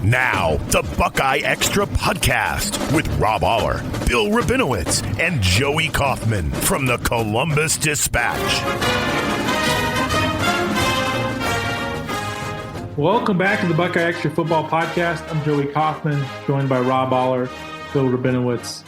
Now, the BuckeyeXtra podcast with Rob Oller, Bill Rabinowitz, and Joey Kaufman from the Columbus Dispatch. Welcome back to the BuckeyeXtra football podcast. I'm Joey Kaufman, joined by Rob Oller, Bill Rabinowitz.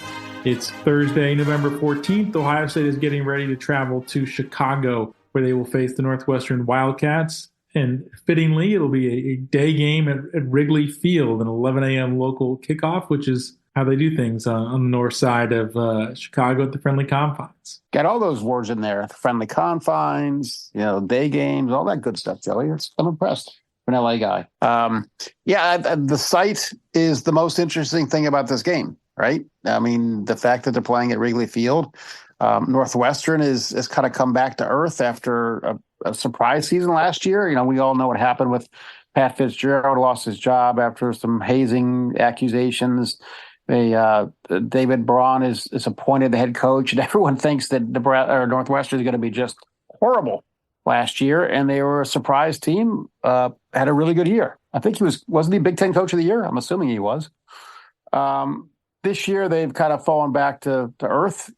It's Thursday, November 14th. Ohio State is getting ready to travel to Chicago, where they will face the Northwestern Wildcats. And fittingly, it'll be a day game at Wrigley Field, an 11 a.m. local kickoff, which is how they do things on the north side of Chicago at the Friendly Confines. Got all those words in there: friendly confines, day games, all that good stuff, Joey. I'm impressed for an LA guy. The site is the most interesting thing about this game, right? I mean, the fact that they're playing at Wrigley Field. Northwestern has kind of come back to earth after a surprise season last year. We all know what happened with Pat Fitzgerald, lost his job after some hazing accusations. David Braun is appointed the head coach, and everyone thinks that Northwestern is going to be just horrible last year, and they were a surprise team, had a really good year. I think wasn't he Big Ten Coach of the Year? I'm assuming he was. This year, they've kind of fallen back to earth.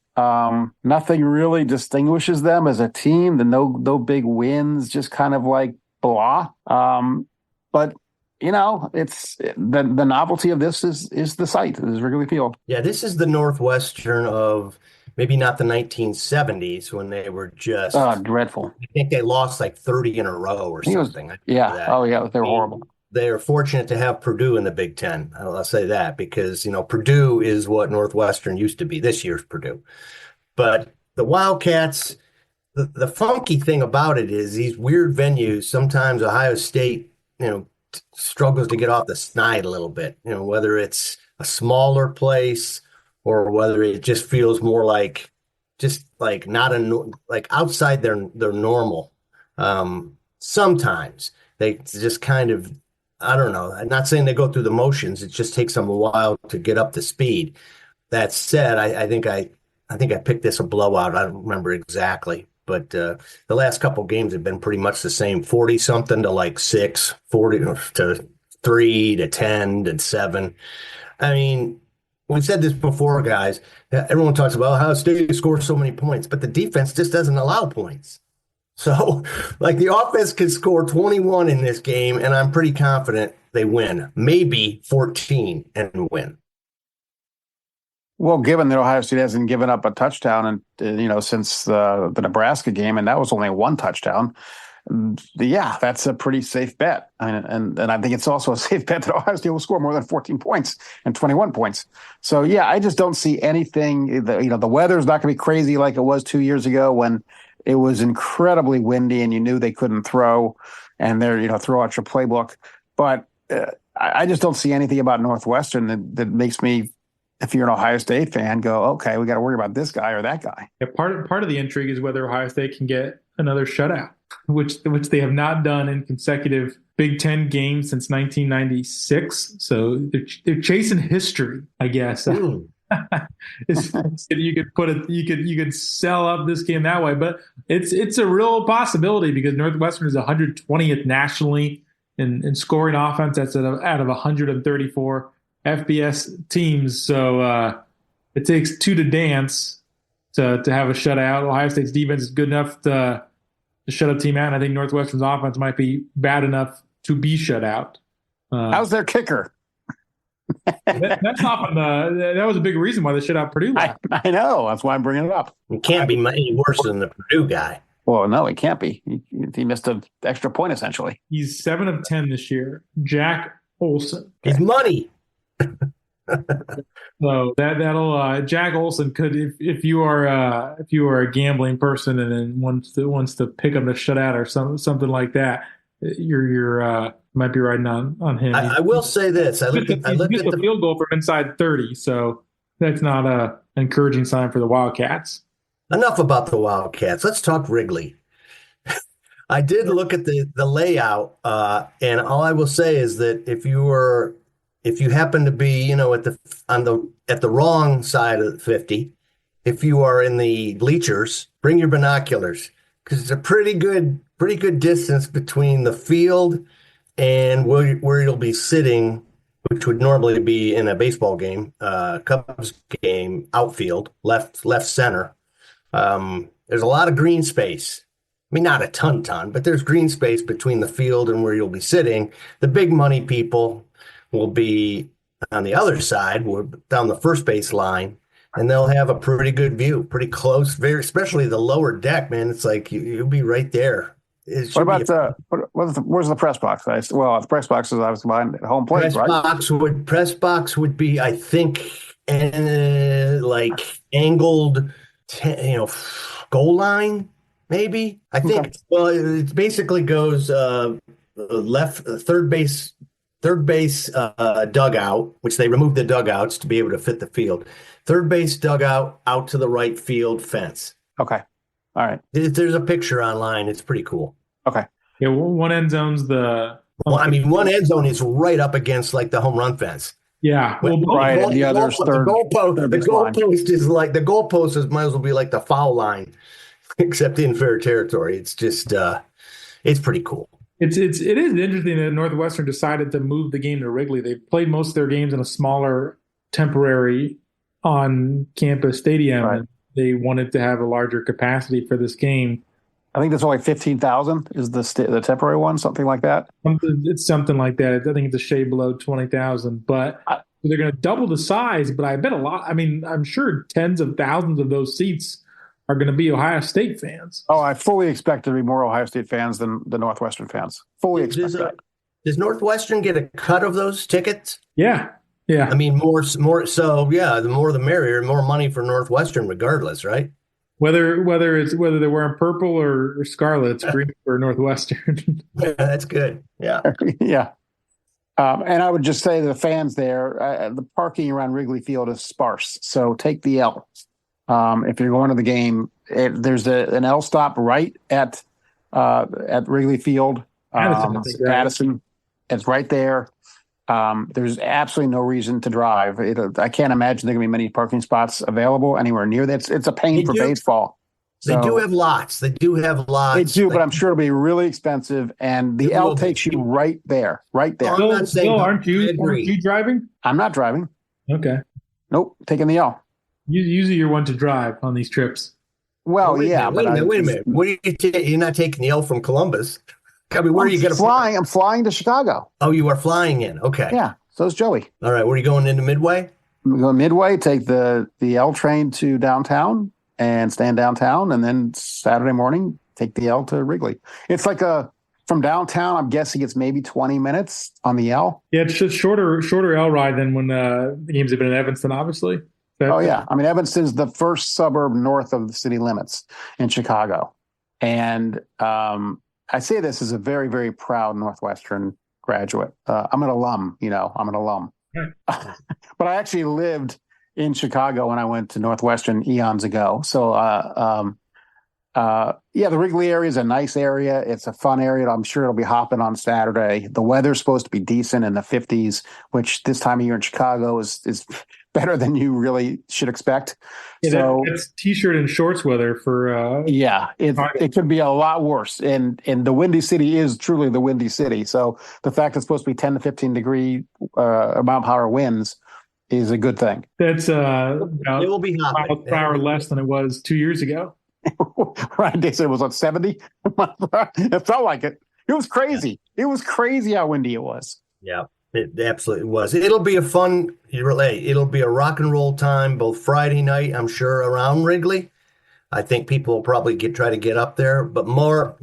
Nothing really distinguishes them as a team. No big wins, just kind of like blah. But it's the novelty of this is the site. This is Wrigley Field. Yeah, this is the Northwestern of maybe not the 1970s when they were just dreadful. I think they lost like 30 in a row or something. They were horrible. They are fortunate to have Purdue in the Big Ten. I'll say that because, Purdue is what Northwestern used to be, this year's Purdue. But the Wildcats, the funky thing about it is these weird venues, sometimes Ohio State, struggles to get off the snide a little bit, whether it's a smaller place or whether it just feels more like not outside their normal. Sometimes they just kind of, I don't know. I'm not saying they go through the motions. It just takes them a while to get up to speed. That said, I think I picked this a blowout. I don't remember exactly, but the last couple games have been pretty much the same: 40-something to 6, 40 to 3 to 10 to 7. I mean, we said this before, guys. Everyone talks about how State scores so many points, but the defense just doesn't allow points. So, the offense could score 21 in this game, and I'm pretty confident they win. Maybe 14 and win. Well, given that Ohio State hasn't given up a touchdown since the Nebraska game, and that was only one touchdown, that's a pretty safe bet. And I think it's also a safe bet that Ohio State will score more than 14 points and 21 points. So, I just don't see anything. The weather's not going to be crazy like it was 2 years ago when it was incredibly windy and you knew they couldn't throw, and throw out your playbook. But I just don't see anything about Northwestern that makes me, if you're an Ohio State fan, go, okay, we got to worry about this guy or that guy. Yeah, part of the intrigue is whether Ohio State can get another shutout, which they have not done in consecutive Big Ten games since 1996. So they're chasing history, I guess. You could sell up this game that way, but it's a real possibility because Northwestern is 120th nationally in scoring offense. That's out of 134 FBS teams. So it takes two to dance to have a shutout. Ohio State's defense is good enough to shut a team out. And I think Northwestern's offense might be bad enough to be shut out. How's their kicker? That's often that was a big reason why they shut out Purdue. I know. That's why I'm bringing it up. It can't be any worse than the Purdue guy. Well, no, it can't be. He missed an extra point, essentially. He's 7 of 10 this year. Jack Olson. He's money. So that'll Jack Olson could, if you are a gambling person and then wants to pick him to shut out or something like that, you're might be riding on him. I will say this: I looked at the field goal from inside 30, so that's not an encouraging sign for the Wildcats. Enough about the Wildcats. Let's talk Wrigley. I did look at the layout, and all I will say is that if you happen to be, at the wrong side of the 50, if you are in the bleachers, bring your binoculars because it's a pretty good distance between the field and where you'll be sitting which would normally be in a baseball game, Cubs game, outfield, left center. There's a lot of green space. I mean, not a ton, but there's green space between the field and where you'll be sitting. The big money people will be on the other side, down the first base line, and they'll have a pretty good view, pretty close, very, especially the lower deck, man. It's like you'll be right there. What about where's the press box? Well, the press box is obviously behind home plate, right? Press box would be, I think, like angled, goal line, maybe. I think. Okay. Well, it basically goes left, third base dugout, which they removed the dugouts to be able to fit the field. Third base dugout out to the right field fence. Okay. All right. There's a picture online. It's pretty cool. Okay. Yeah, one end zone's one end zone is right up against like the home run fence. Yeah. Right. And the other's third. The goalpost is like might as well be like the foul line, except in fair territory. It's just it's pretty cool. It is interesting that Northwestern decided to move the game to Wrigley. They played most of their games in a smaller, temporary, on-campus stadium. Right. And they wanted to have a larger capacity for this game. I think that's only 15,000 is the temporary one, something like that. It's something like that. I think it's a shade below 20,000. But they're going to double the size. But I bet a lot. I mean, I'm sure tens of thousands of those seats are going to be Ohio State fans. Oh, I fully expect there to be more Ohio State fans than the Northwestern fans. Fully expect that. Does Northwestern get a cut of those tickets? Yeah. Yeah. I mean, more. So yeah, the more the merrier. More money for Northwestern, regardless, right? Whether they're wearing purple or scarlet, it's green for Northwestern. Yeah, that's good. Yeah. Yeah. And I would just say to the fans there, the parking around Wrigley Field is sparse. So take the L. If you're going to the game, there's an L stop right at Wrigley Field. Madison. It's right there. There's absolutely no reason to drive. I can't imagine there are going to be many parking spots available anywhere near that. It's a pain for baseball. They do have lots. They do, but I'm sure it'll be really expensive. And the L takes you right there. Bill, aren't you driving? I'm not driving. Okay. Nope, taking the L. Usually you're one to drive on these trips. Well, wait a minute. What are you're not taking the L from Columbus? I mean, where are you going to fly? I'm flying to Chicago. Oh, you are flying in. Okay. Yeah. So is Joey. All right. Where are you going into Midway? I'm going Midway, take the L train to downtown and stay in downtown. And then Saturday morning, take the L to Wrigley. It's like from downtown, I'm guessing it's maybe 20 minutes on the L. Yeah. It's just shorter L ride than when the games have been in Evanston, obviously. Yeah. I mean, Evanston's the first suburb north of the city limits in Chicago. And, I say this as a very, very proud Northwestern graduate. I'm an alum, Right. But I actually lived in Chicago when I went to Northwestern eons ago. So, the Wrigley area is a nice area. It's a fun area. I'm sure it'll be hopping on Saturday. The weather's supposed to be decent in the 50s, which this time of year in Chicago is better than you really should expect. Yeah, so it's t-shirt and shorts weather for it could be a lot worse. And the Windy City is truly the Windy City. So the fact it's supposed to be 10 to 15 degree mile per hour winds is a good thing. That's it will be hot. Miles per hour less than it was 2 years ago. Right. They said it was on 70. It felt like it. It was crazy. It was crazy how windy it was. Yeah. It absolutely was. It'll be it'll be a rock and roll time, both Friday night, I'm sure, around Wrigley. I think people will probably try to get up there, but more,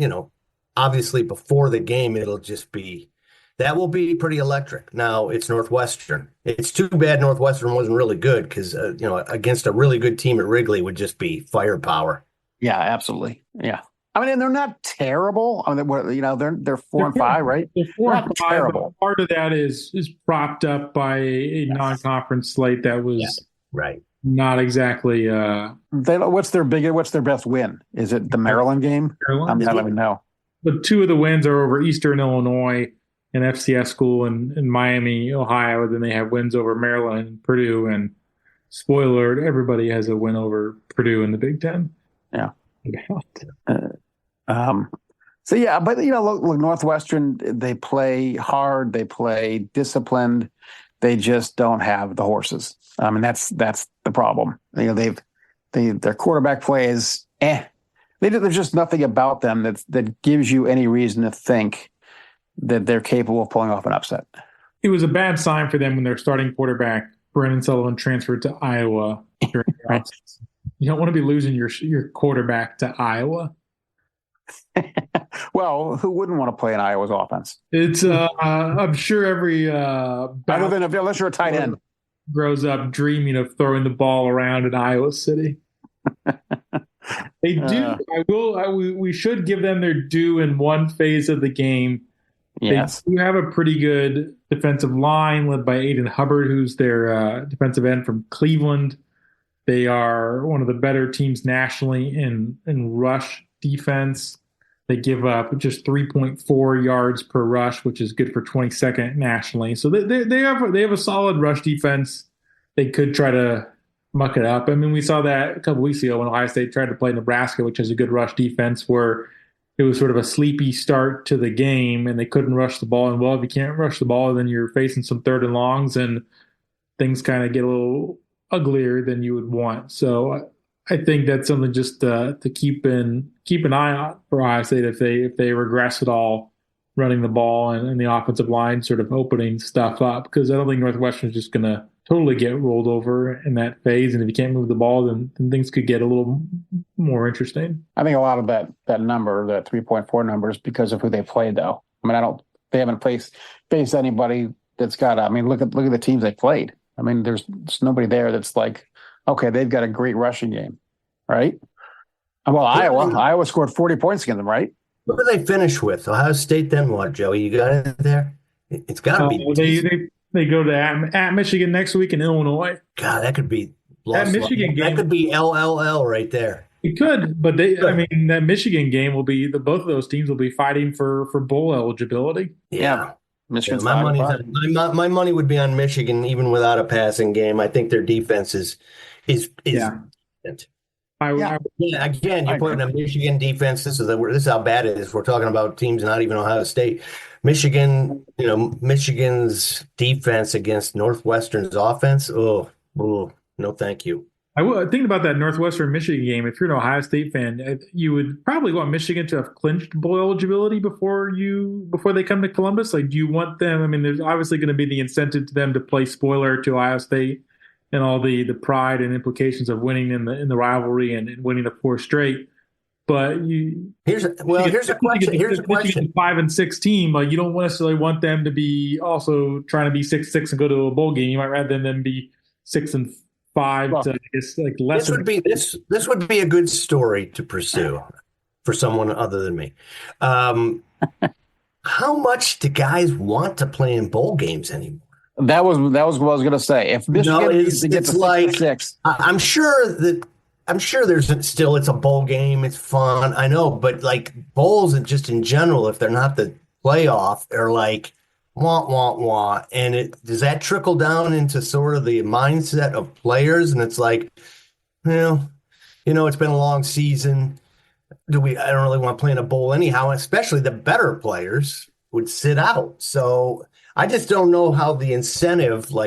obviously before the game, that will be pretty electric. Now it's Northwestern. It's too bad Northwestern wasn't really good because, against a really good team at Wrigley would just be firepower. Yeah, absolutely. Yeah. I mean, and they're not terrible. I mean, they're 4-5, right? They're 4-5. Terrible. Part of that is propped up by a non-conference slate that was not exactly. What's their best win? Is it the Maryland game? I don't even know. But two of the wins are over Eastern Illinois, an FCS school, in Miami, Ohio. Then they have wins over Maryland and Purdue. And spoiler alert, everybody has a win over Purdue in the Big Ten. Yeah. But look, Northwestern, they play hard, they play disciplined, They just don't have the horses. I mean, that's the problem. You know, their quarterback play is There's just nothing about them that gives you any reason to think that they're capable of pulling off an upset. It was a bad sign for them when their starting quarterback, Brennan Sullivan, transferred to Iowa. Right. You don't want to be losing your quarterback to Iowa. Well, who wouldn't want to play in Iowa's offense? It's I'm sure every other than unless you're a tight end grows up dreaming of throwing the ball around in Iowa City. They do. We should give them their due in one phase of the game. Yes. They do have a pretty good defensive line led by Aiden Hubbard, who's their defensive end from Cleveland. They are one of the better teams nationally in rush defense. They give up just 3.4 yards per rush, which is good for 22nd nationally. So they have a solid rush defense. They could try to muck it up. I mean, we saw that a couple weeks ago when Ohio State tried to play Nebraska, which has a good rush defense, where it was sort of a sleepy start to the game and they couldn't rush the ball. And, well, if you can't rush the ball, then you're facing some third and longs and things kind of get a little uglier than you would want. So I think that's something just to keep an eye on for Ohio State if they regress at all running the ball and the offensive line sort of opening stuff up, because I don't think Northwestern is just going to totally get rolled over in that phase. And if you can't move the ball, then things could get a little more interesting. I think a lot of that number, that 3.4 number, is because of who they played, though. I mean, they haven't faced anybody that's got. I mean, look at the teams they played. I mean, there's nobody there that's like, okay, they've got a great rushing game, right? Well, Iowa scored 40 points against them, right? What do they finish with? Ohio State, then what, Joey? You got it there? It's got to be. They go to at Michigan next week in Illinois. God, that could be that Michigan game. That could be LLL right there. It could, but that Michigan game will be both of those teams will be fighting for bowl eligibility. Yeah. Michigan's my money would be on Michigan even without a passing game. I think their defense is Again, you're putting a Michigan defense. This is how bad it is. We're talking about teams not even Ohio State. Michigan's defense against Northwestern's offense. Oh, no, thank you. Thinking about that Northwestern Michigan game, if you're an Ohio State fan, you would probably want Michigan to have clinched bowl eligibility before they come to Columbus. Like, do you want them? I mean, there's obviously going to be the incentive to them to play spoiler to Ohio State and all the pride and implications of winning in the rivalry and winning the 4 straight. But here's a question. Here's a question. 5-6 team, like, you don't necessarily want them to be also trying to be 6-6 and go to a bowl game. You might rather them be 6-5 to, I guess, like less. This would be a good story to pursue for someone other than me. How much do guys want to play in bowl games anymore? That was what I was going to say. If Michigan needs to get to 6-6, I'm sure there's still, it's a bowl game. It's fun. I know, but like bowls and just in general, if they're not the playoff, are like wah. And does that trickle down into sort of the mindset of players? And it's like, well, it's been a long season. I don't really want to play in a bowl anyhow. And especially the better players would sit out. So I just don't know how the incentive, for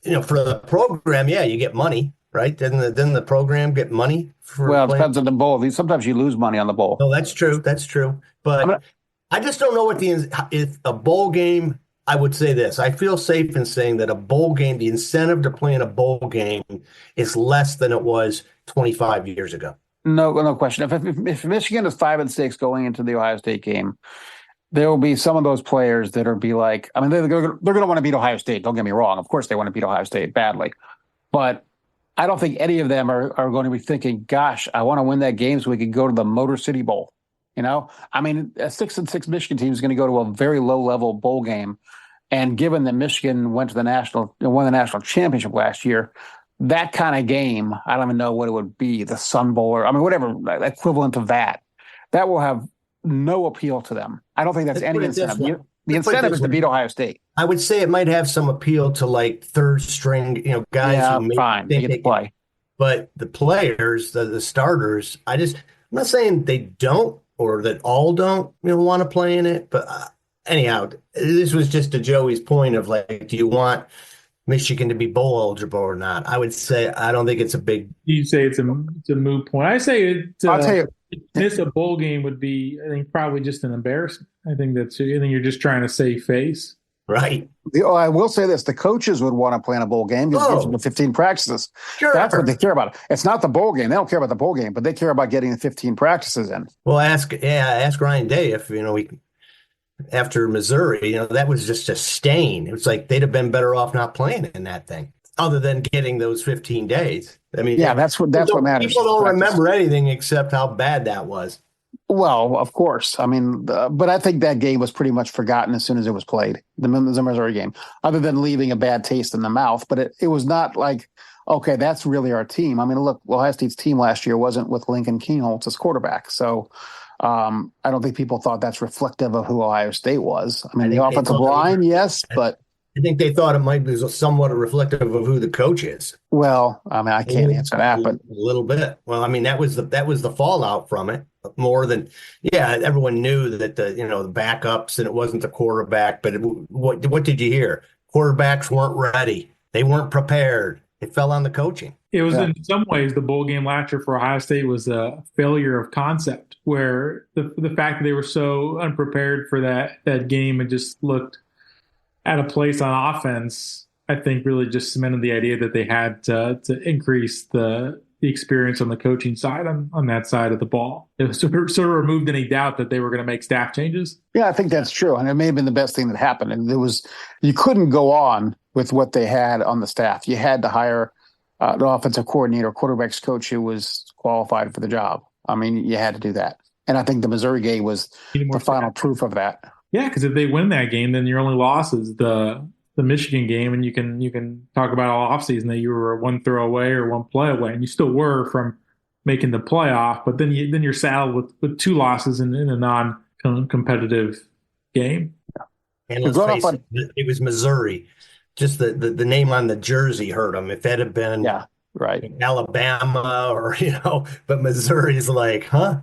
the program, you get money, right? Didn't the program get money? It depends on the bowl. Sometimes you lose money on the bowl. No, that's true. But I just don't know if a bowl game, I would say this. I feel safe in saying that a bowl game, the incentive to play in a bowl game is less than it was 25 years ago. No question. If Michigan is 5-6 going into the Ohio State game, there will be some of those players that are be like, I mean, they're going to want to beat Ohio State. Don't get me wrong. Of course, they want to beat Ohio State badly. But I don't think any of them are going to be thinking, gosh, I want to win that game so we can go to the Motor City Bowl. I mean, a 6-6 Michigan team is going to go to a very low-level bowl game. And given that Michigan won the national championship last year, that kind of game, I don't even know what it would be, the Sun Bowl or, I mean, whatever equivalent of that will have no appeal to them. I don't think that's any incentive. The incentive is to beat Ohio State. I would say it might have some appeal to like third string, guys who they get to play. But the players, the starters, I'm not saying they don't or that all don't want to play in it, but anyhow, this was just to Joey's point of like, do you want Michigan to be bowl eligible or not? I would say I don't think it's a big. You say it's a moot point. I say I'll tell you, miss a bowl game would be, I think, probably just an embarrassment. I think you're just trying to save face. Right. I will say this: the coaches would want to play in a bowl game because it gives them the 15 practices. Sure. That's what they care about. It's not the bowl game; they don't care about the bowl game, but they care about getting the 15 practices in. Well, ask Ryan Day if we after Missouri, that was just a stain. It was like they'd have been better off not playing in that thing, other than getting those 15 days. I mean, yeah, that's what matters. People don't remember anything except how bad that was. Well, of course. I mean, but I think that game was pretty much forgotten as soon as it was played, the Missouri game, other than leaving a bad taste in the mouth. But it was not like, okay, that's really our team. I mean, look, Ohio State's team last year wasn't with Lincoln Kienholz as quarterback. So I don't think people thought that's reflective of who Ohio State was. I mean, the offensive line, yes, but I think they thought it might be somewhat reflective of who the coach is. Well, I mean, I can't answer that, but a little bit. Well, I mean, that was the fallout from it. More than, everyone knew that the backups and it wasn't the quarterback. But what did you hear? Quarterbacks weren't ready. They weren't prepared. It fell on the coaching. It was in some ways the bowl game last year for Ohio State was a failure of concept, where the fact that they were so unprepared for that game and just looked at a place on offense, I think really just cemented the idea that they had to increase the experience on the coaching side on that side of the ball. It sort of removed any doubt that they were going to make staff changes. Yeah, I think that's true. And it may have been the best thing that happened. And you couldn't go on with what they had on the staff. You had to hire an offensive coordinator, quarterback's coach who was qualified for the job. I mean, you had to do that. And I think the Missouri game was the final proof of that. Yeah, because if they win that game, then your only loss is the Michigan game, and you can talk about all offseason that you were one throw away or one play away, and you still were from making the playoff. But then you're saddled with two losses in a non-competitive game. And let's face it was Missouri. Just the name on the jersey hurt them. If that had been Alabama or but Missouri's like, huh?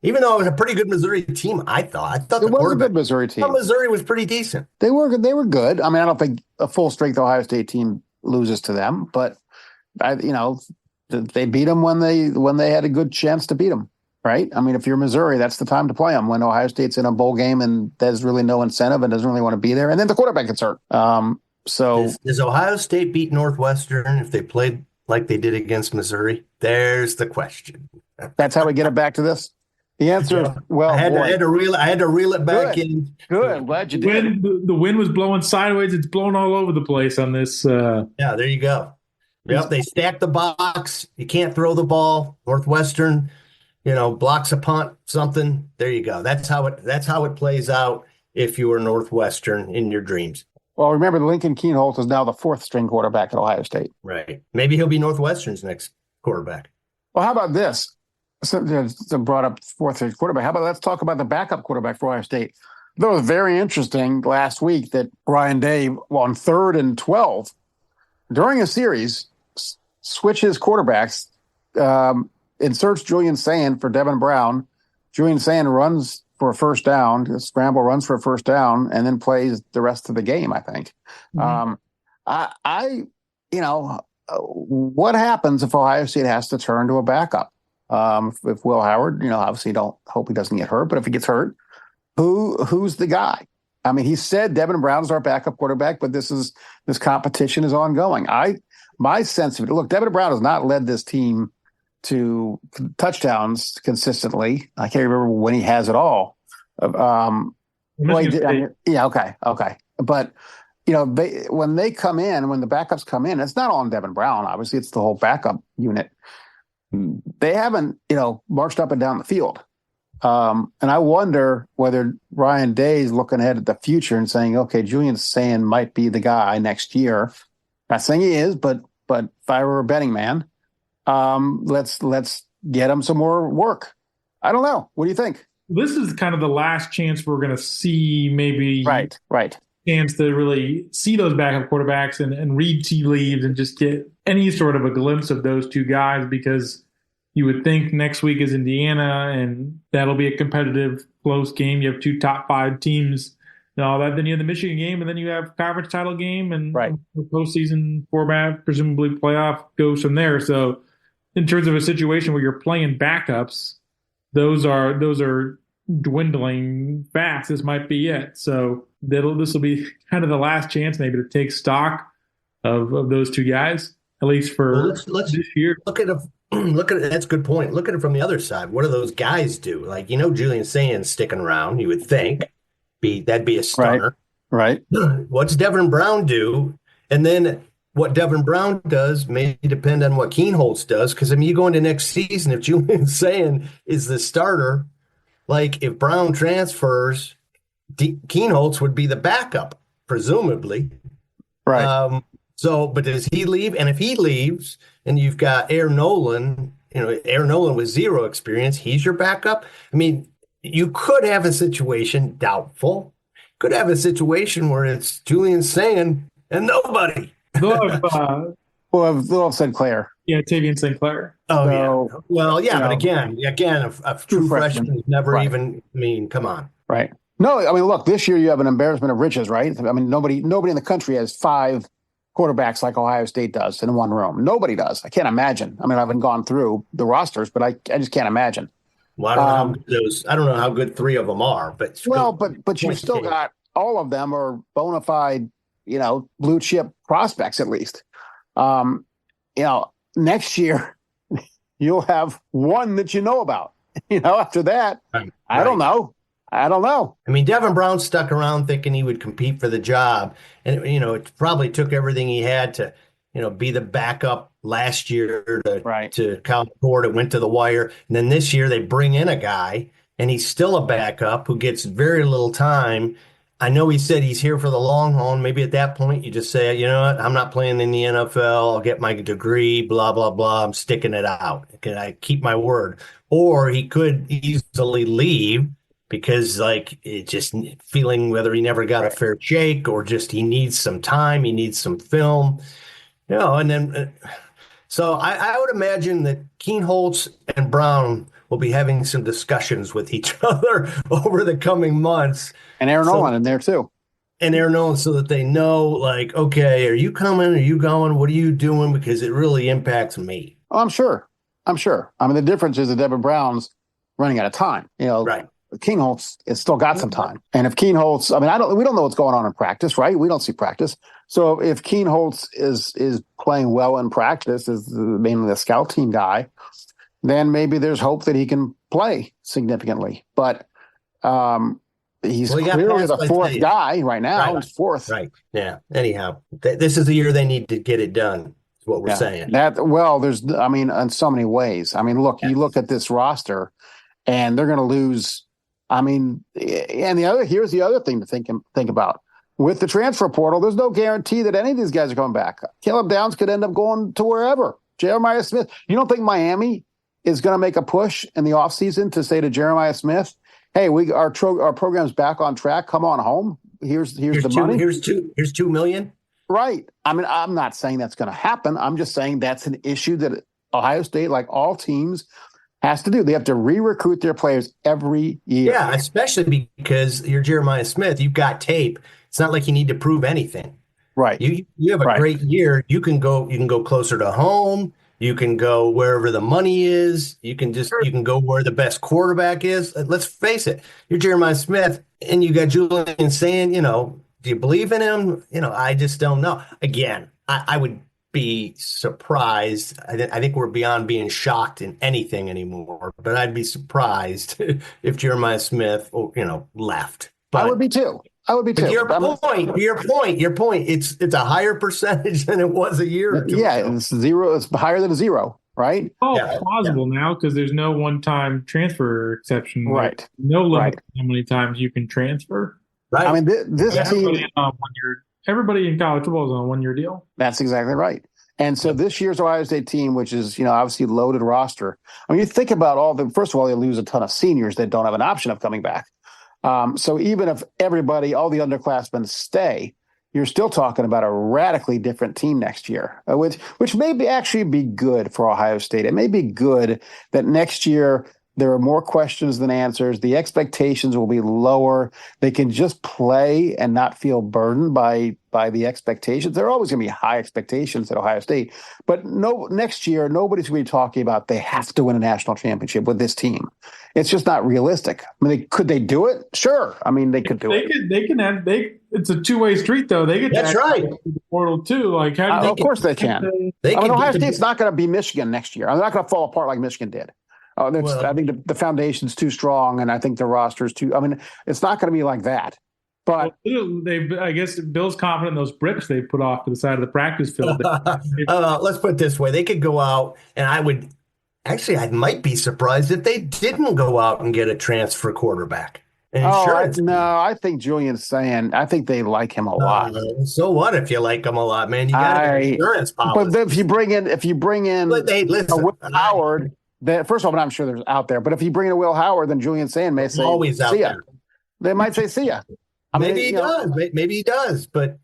Even though it was a pretty good Missouri team, I thought it was a good Missouri team. I thought Missouri was pretty decent. They were good. I mean, I don't think a full strength Ohio State team loses to them, but they beat them when they had a good chance to beat them, right? I mean, if you're Missouri, that's the time to play them when Ohio State's in a bowl game and there's really no incentive and doesn't really want to be there, and then the quarterback gets hurt. So does Ohio State beat Northwestern if they played like they did against Missouri? There's the question. That's how we get it back to this. The answer is, well, I had to reel it back in. Good. I'm glad you did. The wind was blowing sideways. It's blowing all over the place on this. Yeah, there you go. Yep, they stacked the box. You can't throw the ball. Northwestern, blocks a punt, something. There you go. That's how it plays out if you are Northwestern in your dreams. Well, remember, Lincoln Kienholz is now the fourth string quarterback at Ohio State. Right. Maybe he'll be Northwestern's next quarterback. Well, how about this? So brought up fourth string quarterback. How about let's talk about the backup quarterback for Ohio State. That was very interesting last week that Ryan Day, on 3rd and 12, during a series, switches quarterbacks, inserts Julian Sand for Devin Brown. Julian Sand runs for a first down, scramble runs for a first down, and then plays the rest of the game, I think. Mm-hmm. What happens if Ohio State has to turn to a backup? If Will Howard, obviously don't hope he doesn't get hurt, but if he gets hurt, who's the guy? I mean, he said Devin Brown is our backup quarterback, but this competition is ongoing. My sense of it, look, Devin Brown has not led this team to touchdowns consistently. I can't remember when he has it all. Okay. But when the backups come in, it's not on Devin Brown. Obviously, it's the whole backup unit. They haven't, marched up and down the field. And I wonder whether Ryan Day is looking ahead at the future and saying, okay, Julian Sand might be the guy next year. Not saying he is, but if I were a betting man, let's get him some more work. I don't know. What do you think? This is kind of the last chance we're going to see maybe. Right. Chance to really see those backup quarterbacks and read tea leaves and just get any sort of a glimpse of those two guys, because you would think next week is Indiana and that'll be a competitive, close game. You have two top 5 teams and all that. Then you have the Michigan game, and then you have conference title game and Right. the postseason format, presumably playoff goes from there. So in terms of a situation where you're playing backups, those are dwindling fast. This might be it. So this will be kind of the last chance maybe to take stock of those two guys, at least for let's this year. look at it. Look at it. That's a good point. Look at it from the other side. What do those guys do? Like, Julian Sands sticking around, you would think that'd be a stunner. Right. What's Devin Brown do? And then what Devin Brown does may depend on what Kienholz does. Because, you go into next season, if Julian Sands is the starter, like if Brown transfers, Kienholz would be the backup, presumably. Right. But does he leave? And if he leaves and you've got Air Nolan, Air Nolan with zero experience, he's your backup. You could have a situation, doubtful, could have a situation where it's Julian Sands and nobody. They'll have Sinclair. Yeah, Tavian Sinclair. Oh, So, yeah. Well, yeah, but again, a true freshman is never Right. even, come on. Right. No, look, this year you have an embarrassment of riches, right? Nobody in the country has 5 quarterbacks like Ohio State does in one room. Nobody does. I can't imagine. I haven't gone through the rosters, but I just can't imagine. Well, I don't know how good 3 of them are, but but you've still got all of them are bona fide, blue chip prospects at least. Next year you'll have one that you know about. After that, right. I don't know. Devin Brown stuck around thinking he would compete for the job. And, it probably took everything he had to, be the backup last year to Cal Ford. It went to the wire. And then this year they bring in a guy and he's still a backup who gets very little time. I know he said he's here for the long haul. Maybe at that point you just say, you know what, I'm not playing in the NFL. I'll get my degree, blah, blah, blah. I'm sticking it out. Can I keep my word? Or he could easily leave because it just feeling whether he never got a fair shake or just he needs some time, he needs some film, and then so I would imagine that Kienholz and Brown will be having some discussions with each other over the coming months. And Aaron Nolan in there too. And Aaron Nolan, so that they know, okay, are you coming? Are you going? What are you doing? Because it really impacts me. Oh, I'm sure. The difference is that Devin Brown's running out of time. Right. Kienholz has still got some time. And if Kienholz, we don't know what's going on in practice, right? We don't see practice. So if Kienholz is playing well in practice, is mainly the scout team guy, then maybe there's hope that he can play significantly. But he's clearly the 4th guy right now. Right. He's 4th. Right. Yeah. Anyhow, this is the year they need to get it done. Is what we're saying. There's, in so many ways. Look, you look at this roster, and they're going to lose. And here's the other thing to think about. With the transfer portal, there's no guarantee that any of these guys are coming back. Caleb Downs could end up going to wherever. Jeremiah Smith. You don't think Miami is going to make a push in the offseason to say to Jeremiah Smith, hey, our program's back on track. Come on home. Here's the money. Here's $2 million. Right. I'm not saying that's going to happen. I'm just saying that's an issue that Ohio State, like all teams, has to do. They have to re-recruit their players every year. Yeah, especially because you're Jeremiah Smith. You've got tape. It's not like you need to prove anything. Right. You have a great year. You can go closer to home. You can go wherever the money is. You can go where the best quarterback is. Let's face it. You're Jeremiah Smith, and you got Julian saying, do you believe in him? I just don't know. Again, I would be surprised. I think we're beyond being shocked in anything anymore. But I'd be surprised if Jeremiah Smith, left. But I would be too. To your point. It's a higher percentage than it was a year or two ago. It's zero. It's higher than a 0, right? Plausible now because there's no one-time transfer exception. Right. No limit to how many times you can transfer. Right. This team. Everybody in college football is on a 1-year deal. That's exactly right. And so this year's Ohio State team, which is, obviously loaded roster. You think about first of all, they lose a ton of seniors that don't have an option of coming back. So even if all the underclassmen stay, you're still talking about a radically different team next year, which may actually be good for Ohio State. It may be good that next year There are more questions than answers. The expectations will be lower. They can just play and not feel burdened by the expectations. There are always going to be high expectations at Ohio State, but next year nobody's going to be talking about they have to win a national championship with this team. It's just not realistic. I mean, could they do it? Sure. I mean, they could do it. It's a two-way street, though. They get That's right. The portal too. Like, how do Of course they can. Ohio State's not going to be Michigan next year. I'm not going to fall apart like Michigan did. I think the foundation's too strong, and I think the roster's too. I mean, it's not going to be like that. But I guess Bill's confident in those bricks they put off to the side of the practice field. Let's put it this way: they could go out, and I might be surprised if they didn't go out and get a transfer quarterback. I think Julian's saying I think they like him a lot. So what if you like him a lot, man? You got to get insurance policy. But if you bring in Will Howard. First of all, I'm sure there's out there, but if you bring in a Will Howard, then Julian Sand may say, always out there. They might say, see ya. Maybe he does. Maybe he does, but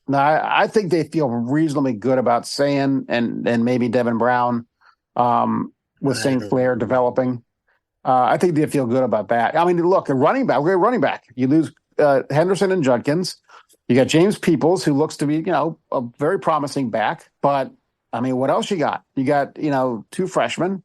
no, I think they feel reasonably good about Sand and maybe Devin Brown with St. Clair developing. I think they feel good about that. I mean, look, we're a running back. You lose Henderson and Judkins. You got James Peoples, who looks to be, a very promising back. But, I mean, what else you got? You got, two freshmen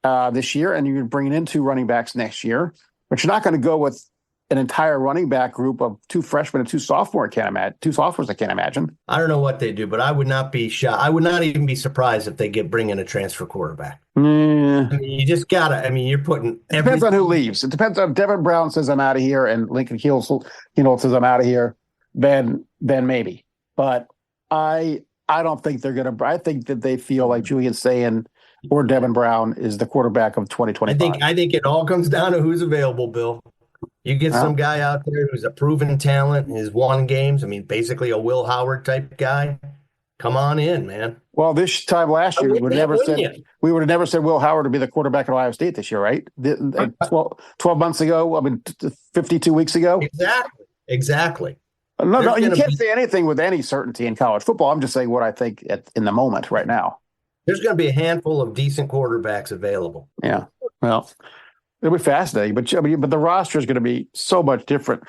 this year, and you're bringing in two running backs next year. But you're not going to go with an entire running back group of two freshmen and two sophomores. I can't imagine. I don't know what they do, but I would not be shocked. I would not even be surprised if they bring in a transfer quarterback. I mean, you just gotta. I mean, you're putting. It depends on who leaves. It depends on Devin Brown says I'm out of here, and Lincoln Keel says I'm out of here. Then maybe. But I don't think they're gonna. I think that they feel like Julian's saying or Devin Brown is the quarterback of 2025. I think it all comes down to who's available, Bill. You get some guy out there who's a proven talent, has won games. I mean, basically a Will Howard type guy. Come on in, man. Well, this time last year, we would have never said Will Howard would be the quarterback at Ohio State this year, right? 12 months ago, 52 weeks ago. Exactly. No, you can't say anything with any certainty in college football. I'm just saying what I think in the moment right now. There's going to be a handful of decent quarterbacks available. Yeah. Well, it'll be fascinating, but the roster is going to be so much different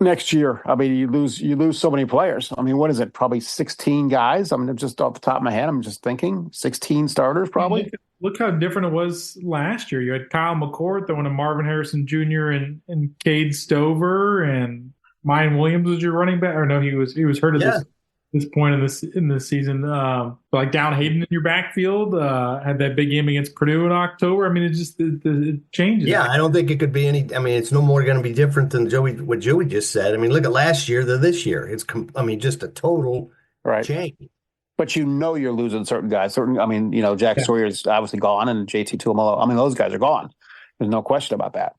next year. I mean, you lose so many players. I mean, what is it? Probably 16 guys. I mean, just off the top of my head, I'm just thinking 16 starters probably. Look how different it was last year. You had Kyle McCord throwing to Marvin Harrison Jr. and Cade Stover, and Mayan Williams was your running back. Or no, he was hurt at this point in this season. Like Down Hayden in your backfield, had that big game against Purdue in October. I mean, it changes. Yeah, I don't think it could be any. I mean, it's no more going to be different than what Joey just said. I mean, look at last year to this year. It's just a total change. But you're losing certain guys. Jack Sawyer's obviously gone, and JT Tuimoloau. I mean, those guys are gone. There's no question about that.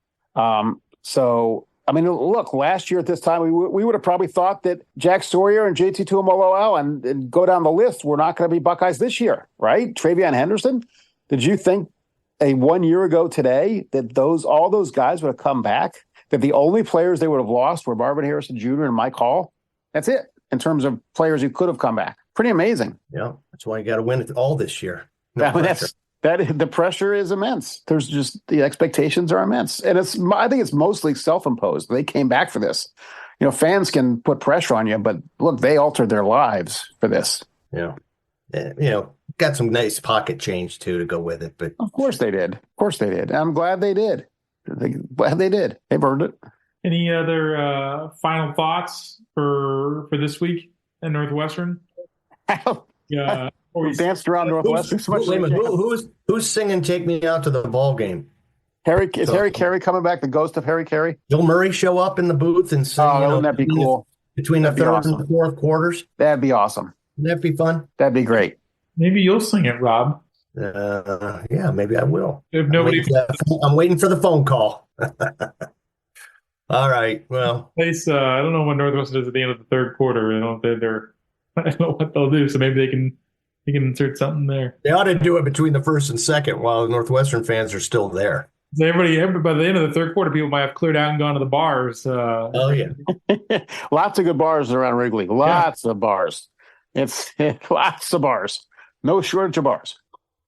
I mean, look, last year at this time, we would have probably thought that Jack Sawyer and JT Tuimoloau and go down the list were not going to be Buckeyes this year, right? Travion Henderson. Did you think 1 year ago today that all those guys would have come back? That the only players they would have lost were Marvin Harrison Jr. and Mike Hall? That's it in terms of players who could have come back. Pretty amazing. Yeah, that's why you got to win it all this year. The pressure is immense. There's just the expectations are immense, and I think it's mostly self-imposed. They came back for this. Fans can put pressure on you, but look, they altered their lives for this. Yeah, got some nice pocket change too to go with it. But of course they did. And I'm glad they did. They've earned it. Any other final thoughts for this week at Northwestern? Yeah. We danced around Northwestern. Who's singing "Take Me Out to the Ball Game"? Harry Carey coming back? The ghost of Harry Carey? Bill Murray show up in the booth and sing. Oh, wouldn't that be cool? Between the third and fourth quarters. That'd be awesome. Wouldn't that be fun? That'd be great. Maybe you'll sing it, Rob. Yeah, maybe I will. If nobody, I'm waiting for the phone call. All right. Well, I don't know what Northwestern does at the end of the third quarter. I don't know what they'll do. So maybe they can insert something there. They ought to do it between the first and second while Northwestern fans are still there. So everybody, by the end of the third quarter, people might have cleared out and gone to the bars. Oh, yeah. Lots of good bars around Wrigley. Lots of bars. It's lots of bars. No shortage of bars.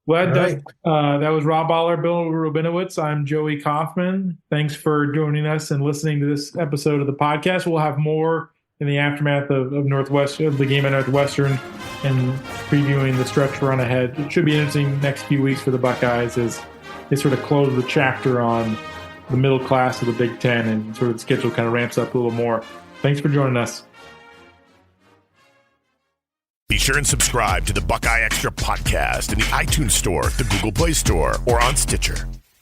Well, Right. that was Rob Oller, Bill Rabinowitz. I'm Joey Kaufman. Thanks for joining us and listening to this episode of the podcast. We'll have more in the aftermath of the game at Northwestern, and previewing the stretch run ahead. It should be interesting next few weeks for the Buckeyes as they sort of close the chapter on the middle class of the Big Ten, and sort of the schedule kind of ramps up a little more. Thanks for joining us. Be sure and subscribe to the Buckeye Extra podcast in the iTunes Store, the Google Play Store, or on Stitcher.